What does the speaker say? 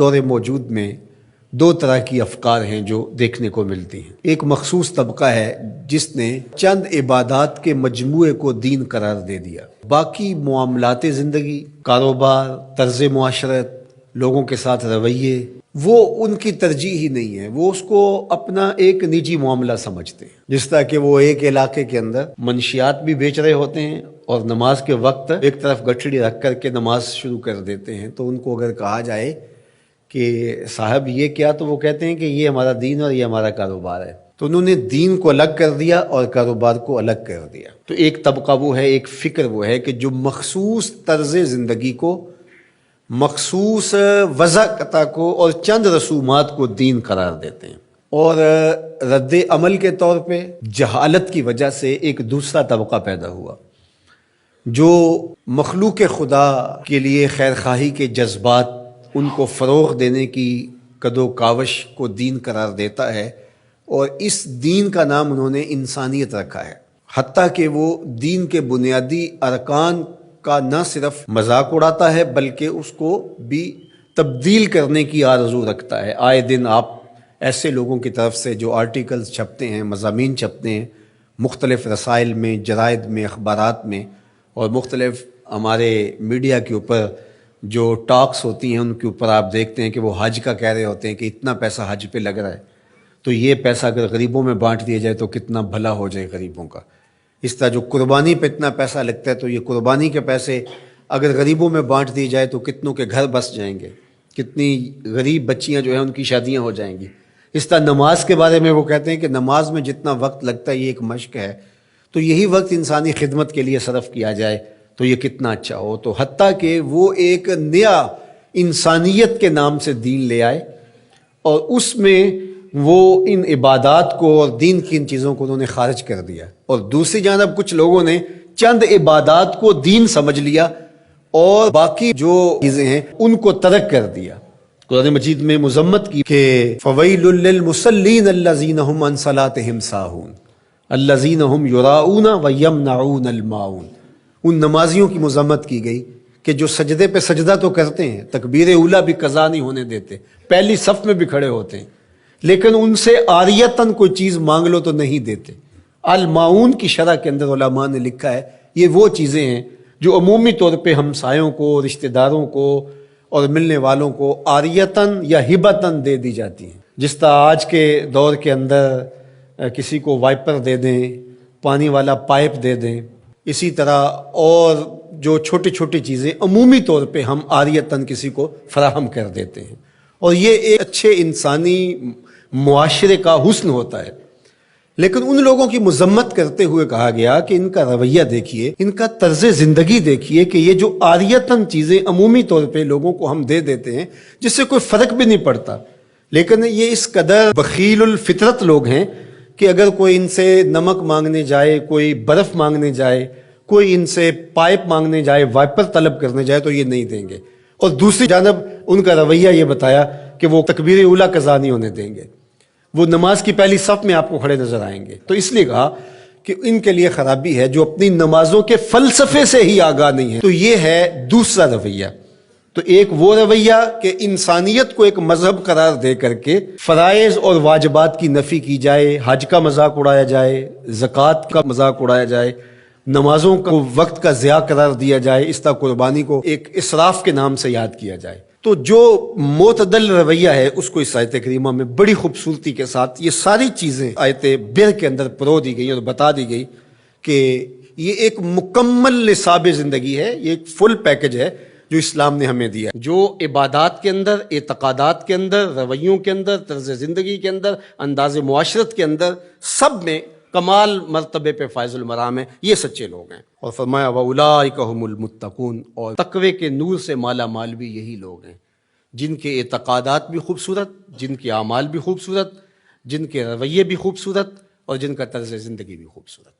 دور موجود میں دو طرح کی افکار ہیں جو دیکھنے کو ملتی ہیں۔ ایک مخصوص طبقہ ہے جس نے چند عبادات کے مجموعے کو دین قرار دے دیا، باقی معاملات زندگی، کاروبار، طرز معاشرت، لوگوں کے ساتھ رویے، وہ ان کی ترجیح ہی نہیں ہے، وہ اس کو اپنا ایک نجی معاملہ سمجھتے ہیں۔ جس طرح کہ وہ ایک علاقے کے اندر منشیات بھی بیچ رہے ہوتے ہیں اور نماز کے وقت ایک طرف گٹھڑی رکھ کر کے نماز شروع کر دیتے ہیں، تو ان کو اگر کہا جائے کہ صاحب یہ کیا، تو وہ کہتے ہیں کہ یہ ہمارا دین اور یہ ہمارا کاروبار ہے۔ تو انہوں نے دین کو الگ کر دیا اور کاروبار کو الگ کر دیا۔ تو ایک طبقہ وہ ہے، ایک فکر وہ ہے کہ جو مخصوص طرز زندگی کو، مخصوص وضع کو اور چند رسومات کو دین قرار دیتے ہیں، اور رد عمل کے طور پہ جہالت کی وجہ سے ایک دوسرا طبقہ پیدا ہوا جو مخلوق خدا کے لیے خیرخواہی کے جذبات، ان کو فروغ دینے کی کد و کاوش کو دین قرار دیتا ہے، اور اس دین کا نام انہوں نے انسانیت رکھا ہے، حتیٰ کہ وہ دین کے بنیادی ارکان کا نہ صرف مذاق اڑاتا ہے بلکہ اس کو بھی تبدیل کرنے کی آرزو رکھتا ہے۔ آئے دن آپ ایسے لوگوں کی طرف سے جو آرٹیکلز چھپتے ہیں، مضامین چھپتے ہیں مختلف رسائل میں، جرائد میں، اخبارات میں، اور مختلف ہمارے میڈیا کے اوپر جو ٹاکس ہوتی ہیں ان کے اوپر آپ دیکھتے ہیں کہ وہ حج کا کہہ رہے ہوتے ہیں کہ اتنا پیسہ حج پہ لگ رہا ہے، تو یہ پیسہ اگر غریبوں میں بانٹ دیا جائے تو کتنا بھلا ہو جائے غریبوں کا۔ اس طرح جو قربانی پہ اتنا پیسہ لگتا ہے، تو یہ قربانی کے پیسے اگر غریبوں میں بانٹ دیے جائے تو کتنوں کے گھر بس جائیں گے، کتنی غریب بچیاں جو ہیں ان کی شادیاں ہو جائیں گی۔ اس طرح نماز کے بارے میں وہ کہتے ہیں کہ نماز میں جتنا وقت لگتا ہے یہ ایک مشق ہے، تو یہی وقت انسانی خدمت کے لیے صرف کیا جائے تو یہ کتنا اچھا ہو۔ تو حتیٰ کہ وہ ایک نیا انسانیت کے نام سے دین لے آئے، اور اس میں وہ ان عبادات کو اور دین کی ان چیزوں کو انہوں نے خارج کر دیا، اور دوسری جانب کچھ لوگوں نے چند عبادات کو دین سمجھ لیا اور باقی جو چیزیں ہیں ان کو ترک کر دیا۔ قرآن مجید میں مذمت کی کہ فویل للمصلین الذین هم عن صلاتهم ساہون الذین هم یراؤون ویمنعون الماعون۔ ان نمازیوں کی مذمت کی گئی کہ جو سجدے پہ سجدہ تو کرتے ہیں، تکبیر اولیٰ بھی قضا نہیں ہونے دیتے، پہلی صف میں بھی کھڑے ہوتے ہیں، لیکن ان سے عاریتاً کوئی چیز مانگ لو تو نہیں دیتے۔ الماعون کی شرح کے اندر علماء نے لکھا ہے یہ وہ چیزیں ہیں جو عمومی طور پہ ہمسایوں کو، رشتہ داروں کو اور ملنے والوں کو عاریتاً یا ہبتاً دے دی جاتی ہیں۔ جس طرح آج کے دور کے اندر کسی کو وائپر دے دیں، پانی والا پائپ دے دیں، اسی طرح اور جو چھوٹی چھوٹی چیزیں عمومی طور پہ ہم عاریتاً کسی کو فراہم کر دیتے ہیں، اور یہ ایک اچھے انسانی معاشرے کا حسن ہوتا ہے۔ لیکن ان لوگوں کی مذمت کرتے ہوئے کہا گیا کہ ان کا رویہ دیکھیے، ان کا طرز زندگی دیکھیے کہ یہ جو عاریتاً چیزیں عمومی طور پہ لوگوں کو ہم دے دیتے ہیں جس سے کوئی فرق بھی نہیں پڑتا، لیکن یہ اس قدر بخیل الفطرت لوگ ہیں کہ اگر کوئی ان سے نمک مانگنے جائے، کوئی برف مانگنے جائے، کوئی ان سے پائپ مانگنے جائے، وائپر طلب کرنے جائے تو یہ نہیں دیں گے، اور دوسری جانب ان کا رویہ یہ بتایا کہ وہ تکبیر اولیٰ قضا نہیں ہونے دیں گے، وہ نماز کی پہلی صف میں آپ کو کھڑے نظر آئیں گے۔ تو اس لیے کہا کہ ان کے لیے خرابی ہے جو اپنی نمازوں کے فلسفے سے ہی آگاہ نہیں ہے۔ تو یہ ہے دوسرا رویہ۔ تو ایک وہ رویہ کہ انسانیت کو ایک مذہب قرار دے کر کے فرائض اور واجبات کی نفی کی جائے، حج کا مذاق اڑایا جائے، زکوٰۃ کا مذاق اڑایا جائے، نمازوں کو وقت کا ضیاع قرار دیا جائے، اس طرح قربانی کو ایک اسراف کے نام سے یاد کیا جائے۔ تو جو معتدل رویہ ہے اس کو اس آیت کریمہ میں بڑی خوبصورتی کے ساتھ یہ ساری چیزیں آیت بر کے اندر پرو دی گئی اور بتا دی گئی کہ یہ ایک مکمل نصاب زندگی ہے، یہ ایک فل پیکج ہے جو اسلام نے ہمیں دیا، جو عبادات کے اندر، اعتقادات کے اندر، رویوں کے اندر، طرز زندگی کے اندر، انداز معاشرت کے اندر، سب میں کمال مرتبے پہ فائز المرام ہے، یہ سچے لوگ ہیں۔ اور فرمایا وَأُولَٰئِکَ هُمُ الْمُتَّقُونَ، اور تقوی کے نور سے مالا مال بھی یہی لوگ ہیں جن کے اعتقادات بھی خوبصورت، جن کے اعمال بھی خوبصورت، جن کے رویے بھی خوبصورت، اور جن کا طرز زندگی بھی خوبصورت۔